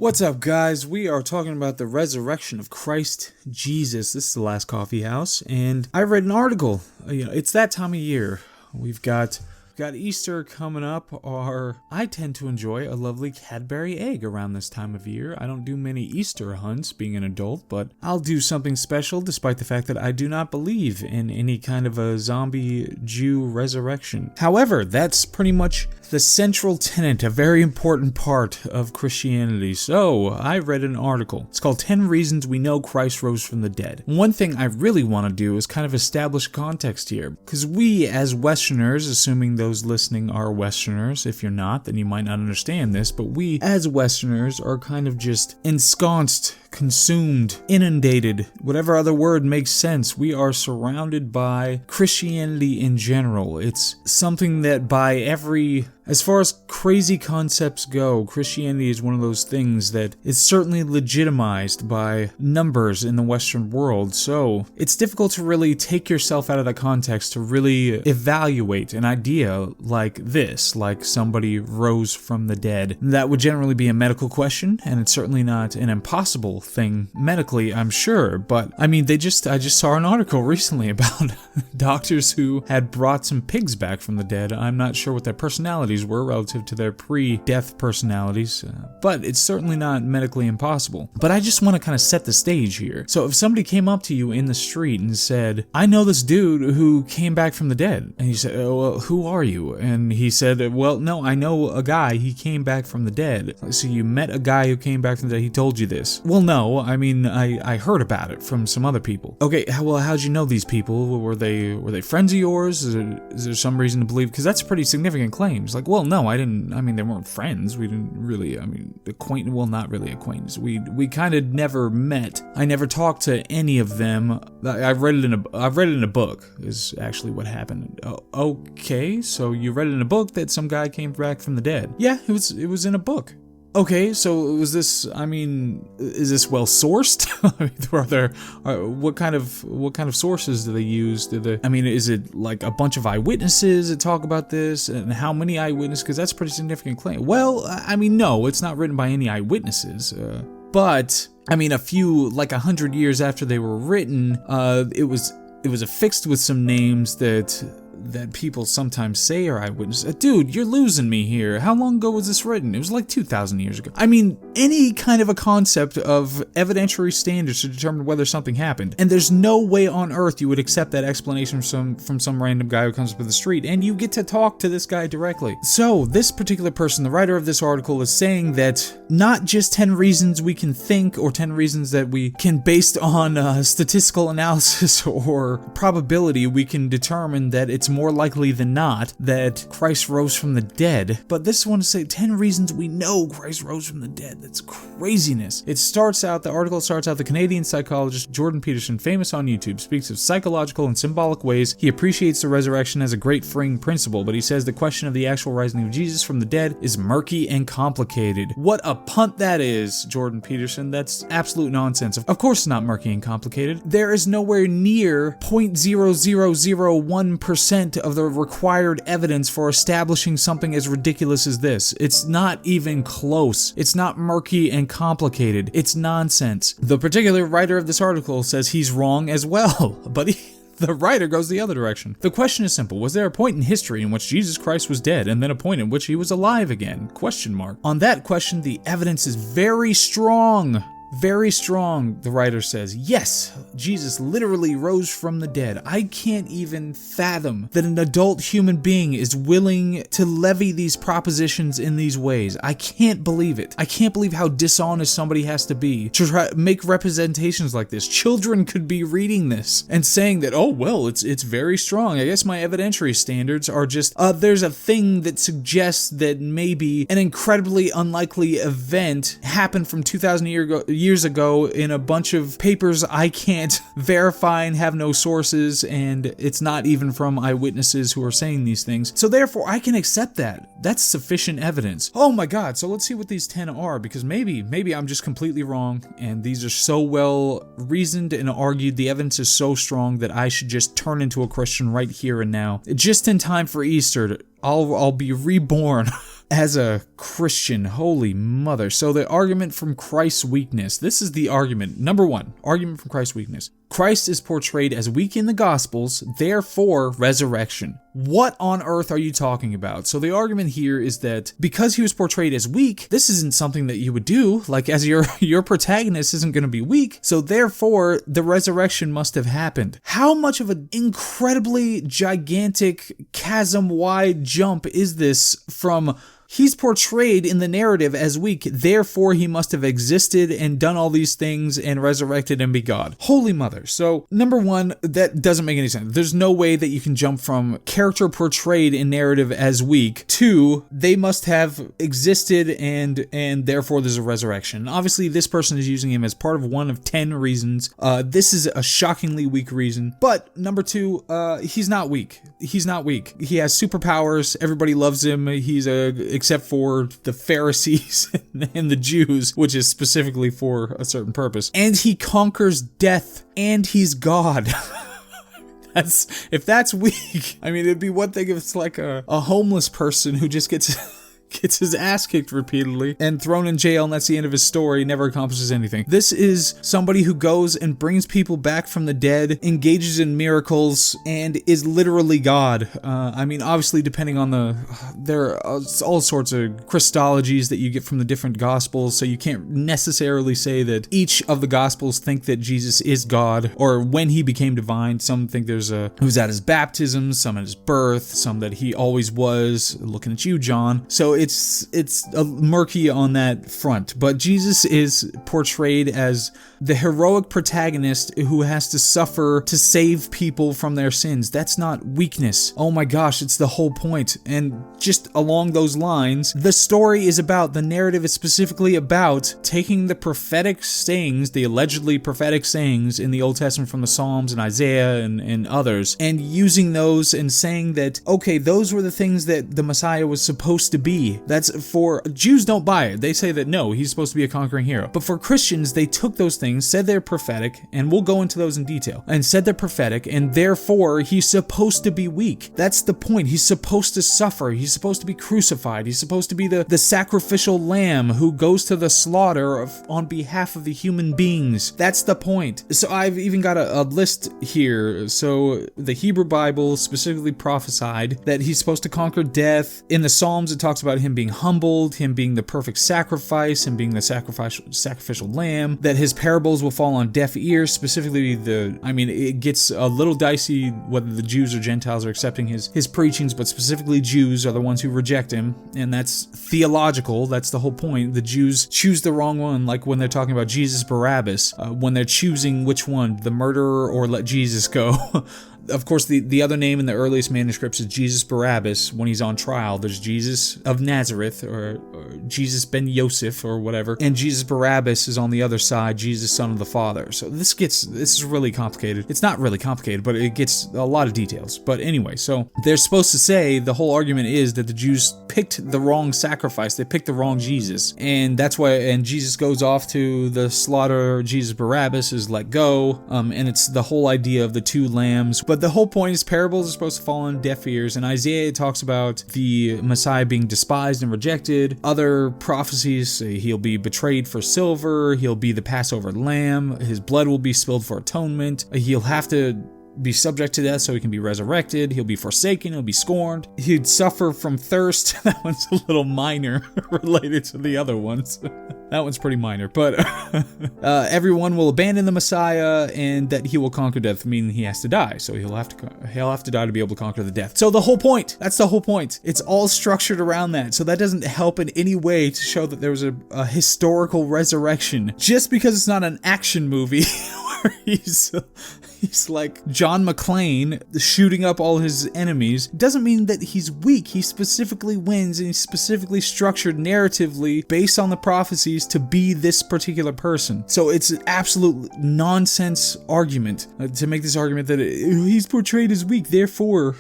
What's up, guys? We are talking about the resurrection of Christ Jesus. This is the Last Coffee House, and I read an article. It's that time of year. We've got Easter coming up, or I tend to enjoy a lovely Cadbury egg around this time of year. I don't do many Easter hunts being an adult, but I'll do something special despite the fact that I do not believe in any kind of a zombie Jew resurrection. However, that's pretty much the central tenet, a very important part of Christianity. So, I read an article. It's called 10 Reasons We Know Christ Rose from the Dead. One thing I really want to do is kind of establish context here, because we as Westerners, assuming those listening are Westerners, if you're not, then you might not understand this, but we as Westerners are kind of just ensconced, consumed, inundated, whatever other word makes sense. We are surrounded by Christianity in general. It's something that as far as crazy concepts go, Christianity is one of those things that is certainly legitimized by numbers in the Western world, so it's difficult to really take yourself out of the context to really evaluate an idea like this, like somebody rose from the dead. That would generally be a medical question, and it's certainly not an impossible thing medically, I'm sure, but I mean, I just saw an article recently about doctors who had brought some pigs back from the dead. I'm not sure what their personalities were relative to their pre-death personalities, but it's certainly not medically impossible. But I just want to kind of set the stage here. So if somebody came up to you in the street and said, I know this dude who came back from the dead, and you said, oh, well, who are you? And he said, well, no, I know a guy, he came back from the dead. So you met a guy who came back from the dead, he told you this. Well, no, I mean, I heard about it from some other people. Okay, well, how'd you know these people? Were they friends of yours? Is there some reason to believe? Because that's pretty significant claims. Like, well, no, they weren't friends. We didn't really, not really acquaintance. We kind of never met. I never talked to any of them. I've read it in a book, is actually what happened. Okay, so you read it in a book that some guy came back from the dead. Yeah, it was in a book. Okay, so is this well sourced? What kind of sources do they use? Is it like a bunch of eyewitnesses that talk about this? And how many eyewitnesses? Because that's a pretty significant claim. Well, no, it's not written by any eyewitnesses. But, a few, like 100 years after they were written, it was affixed with some names that people sometimes say are eyewitnesses. Dude, you're losing me here. How long ago was this written? It was like 2,000 years ago. Any kind of a concept of evidentiary standards to determine whether something happened. And there's no way on earth you would accept that explanation from some random guy who comes up in the street, and you get to talk to this guy directly. So, this particular person, the writer of this article, is saying that not just 10 reasons we can think, or 10 reasons that we can, based on statistical analysis or probability, we can determine that it's more likely than not that Christ rose from the dead. But this one to say 10 reasons we know Christ rose from the dead. That's craziness. The article starts out, the Canadian psychologist Jordan Peterson, famous on YouTube, speaks of psychological and symbolic ways he appreciates the resurrection as a great freeing principle, but he says the question of the actual rising of Jesus from the dead is murky and complicated. What a punt that is, Jordan Peterson. That's absolute nonsense. Of course it's not murky and complicated. There is nowhere near 0.0001% of the required evidence for establishing something as ridiculous as this. It's not even close. It's not murky and complicated. It's nonsense. The particular writer of this article says he's wrong as well, but the writer goes the other direction. The question is simple. Was there a point in history in which Jesus Christ was dead and then a point in which he was alive again? ? On that question, the evidence is very strong. Very strong, the writer says. Yes, Jesus literally rose from the dead. I can't even fathom that an adult human being is willing to levy these propositions in these ways. I can't believe it. I can't believe how dishonest somebody has to be to try to make representations like this. Children could be reading this and saying that, oh, well, it's very strong. I guess my evidentiary standards are just, there's a thing that suggests that maybe an incredibly unlikely event happened from 2,000 years ago in a bunch of papers I can't verify and have no sources, and it's not even from eyewitnesses who are saying these things. So therefore, I can accept that. That's sufficient evidence. Oh my God, so let's see what these 10 are, because maybe I'm just completely wrong, and these are so well reasoned and argued, the evidence is so strong that I should just turn into a Christian right here and now. Just in time for Easter, I'll be reborn as a Christian. Holy mother. So the argument from Christ's weakness. This is the argument. Number one, argument from Christ's weakness. Christ is portrayed as weak in the Gospels, therefore resurrection. What on earth are you talking about? So the argument here is that because he was portrayed as weak, this isn't something that you would do. Like, as your protagonist isn't going to be weak, so therefore the resurrection must have happened. How much of an incredibly gigantic chasm-wide jump is this from he's portrayed in the narrative as weak, therefore he must have existed and done all these things and resurrected and be God? Holy mother. So, number one, that doesn't make any sense. There's no way that you can jump from character portrayed in narrative as weak to they must have existed and therefore there's a resurrection. Obviously, this person is using him as part of one of 10 reasons. This is a shockingly weak reason. But, number two, he's not weak. He's not weak. He has superpowers. Everybody loves him. He's except for the Pharisees and the Jews, which is specifically for a certain purpose. And he conquers death, and he's God. If that's weak, I mean, it'd be one thing if it's like a homeless person who just gets his ass kicked repeatedly and thrown in jail, and that's the end of his story, never accomplishes anything. This is somebody who goes and brings people back from the dead, engages in miracles, and is literally God. I mean, obviously, depending on there are all sorts of Christologies that you get from the different Gospels, so you can't necessarily say that each of the Gospels think that Jesus is God, or when he became divine. Some think it was at his baptism, some at his birth, some that he always was, looking at you, John. So it's murky on that front, but Jesus is portrayed as the heroic protagonist who has to suffer to save people from their sins. That's not weakness. Oh my gosh, it's the whole point. And just along those lines, the story is about, the narrative is specifically about taking the prophetic sayings, the allegedly prophetic sayings in the Old Testament from the Psalms and Isaiah and others, and using those and saying that, okay, those were the things that the Messiah was supposed to be. That's for Jews, don't buy it. They say that no, he's supposed to be a conquering hero. But for Christians, they took those things, said they're prophetic, and we'll go into those in detail, and said they're prophetic, and therefore he's supposed to be weak. That's the point. He's supposed to suffer. He's supposed to be crucified. He's supposed to be the sacrificial lamb who goes to the slaughter on behalf of the human beings. That's the point. So I've even got a list here. So the Hebrew Bible specifically prophesied that he's supposed to conquer death. In the Psalms, it talks about him being humbled, him being the perfect sacrifice, him being the sacrificial lamb, that his parables will fall on deaf ears, specifically it gets a little dicey whether the Jews or Gentiles are accepting his preachings, but specifically Jews are the ones who reject him, and that's theological. That's the whole point. The Jews choose the wrong one, like when they're talking about Jesus Barabbas, when they're choosing which one, the murderer or let Jesus go. Of course, the other name in the earliest manuscripts is Jesus Barabbas. When he's on trial, there's Jesus of Nazareth, or Jesus ben Yosef, or whatever, and Jesus Barabbas is on the other side, Jesus, son of the Father. So this is really complicated. It's not really complicated, but it gets a lot of details. But anyway, so they're supposed to say, the whole argument is that the Jews picked the wrong sacrifice. They picked the wrong Jesus, and that's why. And Jesus goes off to the slaughter. Jesus Barabbas is let go, and it's the whole idea of the two lambs. But the whole point is parables are supposed to fall on deaf ears, and Isaiah talks about the Messiah being despised and rejected. Other prophecies say he'll be betrayed for silver, he'll be the Passover lamb, his blood will be spilled for atonement, he'll have to be subject to death so he can be resurrected, he'll be forsaken, he'll be scorned, he'd suffer from thirst. That one's a little minor related to the other ones. That one's pretty minor, but everyone will abandon the Messiah, and that he will conquer death, meaning he has to die. So he'll have to die to be able to conquer the death. So the whole point, that's the whole point. It's all structured around that. So that doesn't help in any way to show that there was a historical resurrection. Just because it's not an action movie where he's like John McClane shooting up all his enemies, doesn't mean that he's weak. He specifically wins, and he's specifically structured narratively based on the prophecies to be this particular person. So it's an absolute nonsense argument to make this argument that he's portrayed as weak, therefore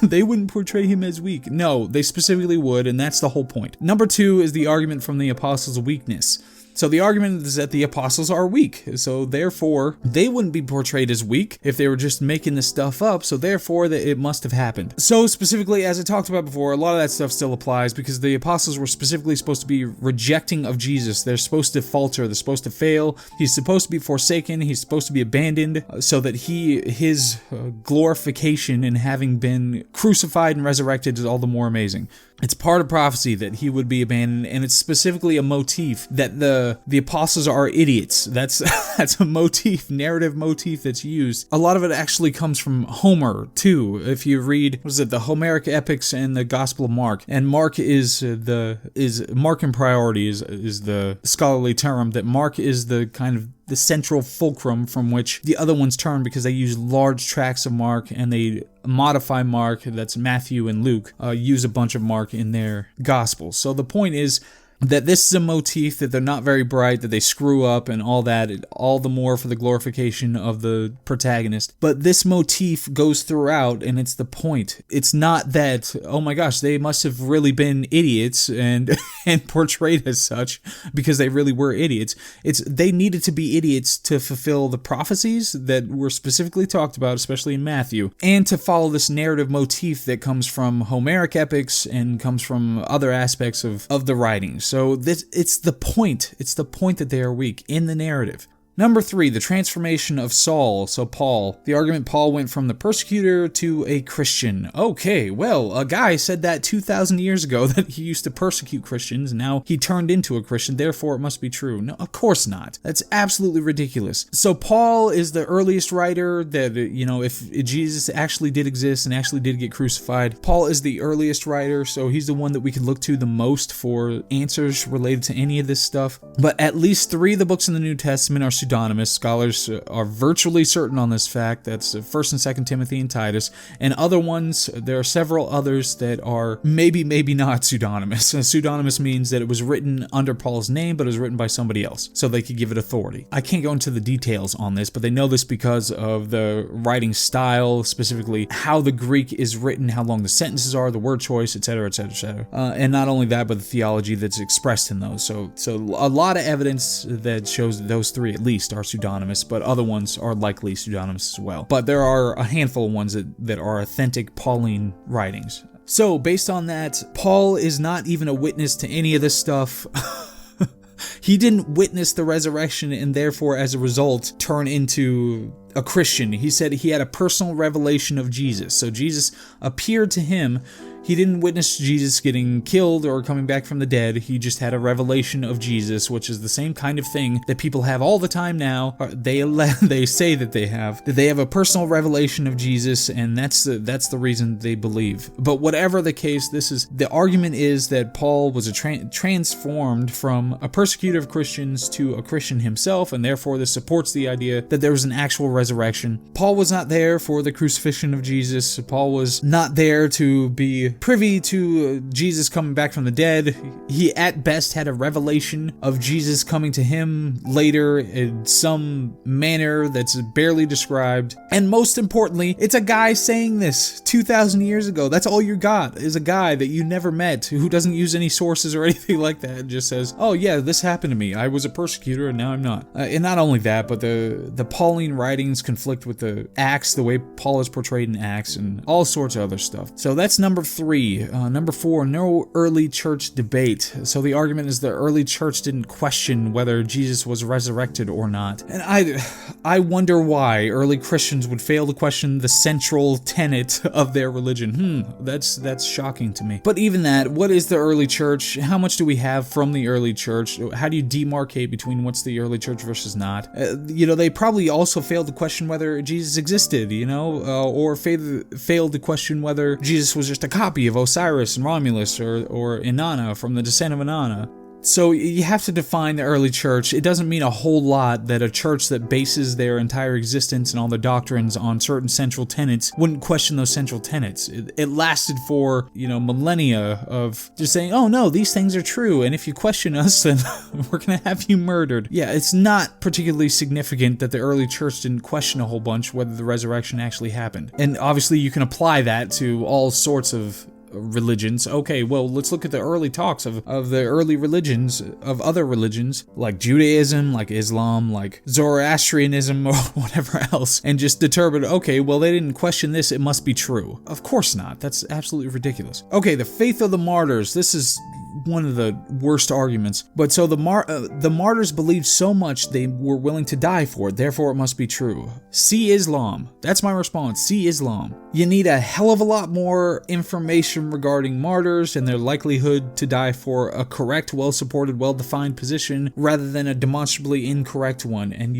they wouldn't portray him as weak. No, they specifically would, and that's the whole point. Number two is the argument from the apostles' weakness. So the argument is that the apostles are weak. So therefore, they wouldn't be portrayed as weak if they were just making this stuff up. So therefore, it must have happened. So specifically, as I talked about before, a lot of that stuff still applies because the apostles were specifically supposed to be rejecting of Jesus. They're supposed to falter. They're supposed to fail. He's supposed to be forsaken. He's supposed to be abandoned so that his glorification in having been crucified and resurrected is all the more amazing. It's part of prophecy that he would be abandoned, and it's specifically a motif that the apostles are idiots. That's a narrative motif that's used. A lot of it actually comes from Homer too. If you read, the Homeric epics and the Gospel of Mark, and Mark is Mark in priority is the scholarly term that Mark is the kind of the central fulcrum from which the other ones turn because they use large tracts of Mark and they modify Mark, that's Matthew and Luke, use a bunch of Mark in their Gospels. So the point is that this is a motif, that they're not very bright, that they screw up and all that, all the more for the glorification of the protagonist. But this motif goes throughout, and it's the point. It's not that, oh my gosh, they must have really been idiots and portrayed as such because they really were idiots. It's they needed to be idiots to fulfill the prophecies that were specifically talked about, especially in Matthew, and to follow this narrative motif that comes from Homeric epics and comes from other aspects of the writings. So it's the point. It's the point that they are weak in the narrative. Number 3, the transformation of Saul, so Paul. The argument Paul went from the persecutor to a Christian. Okay, well, a guy said that 2,000 years ago that he used to persecute Christians, now he turned into a Christian, therefore it must be true. No, of course not. That's absolutely ridiculous. So Paul is the earliest writer that, if Jesus actually did exist and actually did get crucified, Paul is the earliest writer, so he's the one that we can look to the most for answers related to any of this stuff. But at least 3 of the books in the New Testament are pseudonymous. Scholars are virtually certain on this fact. That's 1st and 2nd Timothy and Titus. And other ones, there are several others that are maybe not pseudonymous. Pseudonymous means that it was written under Paul's name, but it was written by somebody else, so they could give it authority. I can't go into the details on this, but they know this because of the writing style, specifically how the Greek is written, how long the sentences are, the word choice, etc., etc., etc. And not only that, but the theology that's expressed in those. So a lot of evidence that shows that those 3 at least are pseudonymous, but other ones are likely pseudonymous as well. But there are a handful of ones that are authentic Pauline writings. So based on that, Paul is not even a witness to any of this stuff. He didn't witness the resurrection and therefore, as a result, turn into a Christian. He said he had a personal revelation of Jesus. So Jesus appeared to him. He didn't witness Jesus getting killed or coming back from the dead. He just had a revelation of Jesus, which is the same kind of thing that people have all the time now. They say that they have a personal revelation of Jesus, and that's the reason they believe. But whatever the case, the argument is that Paul was transformed from a persecutor of Christians to a Christian himself, and therefore this supports the idea that there was an actual resurrection. Paul was not there for the crucifixion of Jesus. Paul was not there to be privy to Jesus coming back from the dead. He at best had a revelation of Jesus coming to him later in some manner that's barely described. And most importantly, it's a guy saying this 2,000 years ago. That's all you got, is a guy that you never met who doesn't use any sources or anything like that. It just says, oh yeah, this happened to me. I was a persecutor and now I'm not. And not only that, but the Pauline writings conflict with the Acts, the way Paul is portrayed in Acts, and all sorts of other stuff. So that's number 3. Number 4, no early church debate. So the argument is the early church didn't question whether Jesus was resurrected or not. And I wonder why early Christians would fail to question the central tenet of their religion. That's shocking to me. But even that, what is the early church? How much do we have from the early church? How do you demarcate between what's the early church versus not? They probably also failed to question whether Jesus existed, or failed to question whether Jesus was just a copy of Osiris and Romulus or Inanna from the Descent of Inanna. So you have to define the early church. It doesn't mean a whole lot that a church that bases their entire existence and all their doctrines on certain central tenets wouldn't question those central tenets. It lasted for, millennia of just saying, oh no, these things are true, and if you question us, then we're gonna have you murdered. Yeah, it's not particularly significant that the early church didn't question a whole bunch whether the resurrection actually happened. And obviously you can apply that to all sorts of religions. Okay, well, let's look at the early talks of the early religions, of other religions, like Judaism, like Islam, like Zoroastrianism, or whatever else, and just determine, okay, well, they didn't question this, it must be true. Of course not. That's absolutely ridiculous. Okay, the faith of the martyrs. This is one of the worst arguments. But so the martyrs believed so much they were willing to die for it, therefore it must be true. See Islam. That's my response. See Islam. You need a hell of a lot more information regarding martyrs and their likelihood to die for a correct, well-supported, well-defined position rather than a demonstrably incorrect one. And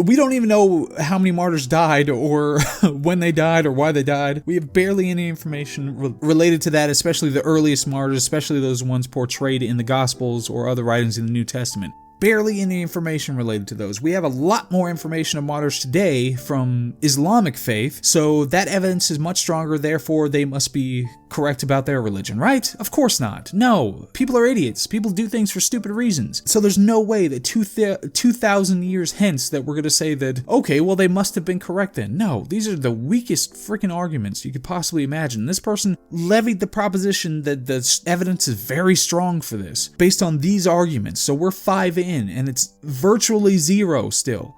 we don't even know how many martyrs died or when they died or why they died. We have barely any information related to that, especially the earliest martyrs, especially those ones portrayed in the Gospels or other writings in the New Testament. Barely any information related to those. We have a lot more information of martyrs today from Islamic faith, so that evidence is much stronger, therefore they must be correct about their religion, right? Of course not. No. People are idiots. People do things for stupid reasons. So there's no way that 2,000 years hence that we're going to say that, okay, well, they must have been correct then. No, these are the weakest freaking arguments you could possibly imagine. This person levied the proposition that the evidence is very strong for this, based on these arguments. So we're 5 in, and it's virtually 0 still.